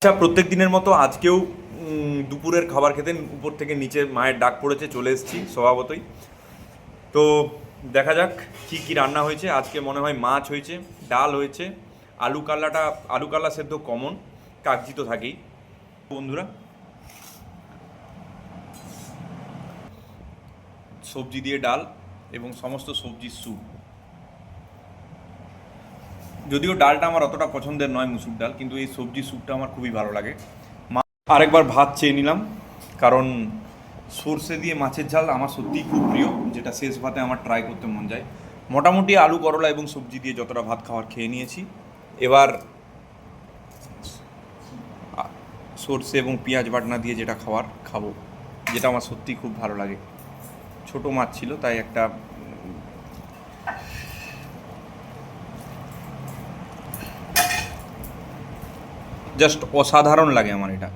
আচ্ছা, প্রত্যেক দিনের মতো আজকেও দুপুরের খাবার খেতে উপর থেকে নিচে মায়ের ডাক পড়েছে, চলে এসেছি স্বভাবতই। তো দেখা যাক কি কি রান্না হয়েছে। আজকে মনে হয় মাছ হয়েছে, ডাল হয়েছে, আলু কাল্লা সেদ্ধ কমন, কাগজি তো থাকেই। বন্ধুরা, সবজি দিয়ে ডাল এবং সমস্ত সবজির স্যুপ। যদিও ডালটা আমার অতটা পছন্দের নয়, মুসুর ডাল, কিন্তু এই সবজি স্যুপটা আমার খুবই ভালো লাগে। আরেকবার ভাত চেয়ে নিলাম, কারণ সর্ষে দিয়ে মাছের ঝাল আমার সত্যিই খুব প্রিয়, যেটা শেষ ভাতে আমার ট্রাই করতে মন যায়। মোটামুটি আলু করলা এবং সবজি দিয়ে যতটা ভাত খাওয়ার খেয়ে নিয়েছি। এবার সর্ষে এবং পেঁয়াজ বাটনা দিয়ে যেটা খাবো, যেটা আমার সত্যিই খুব ভালো লাগে। ছোট মাছ ছিল, তাই একটা জাস্ট অসাধারণ লাগে আমার এটা।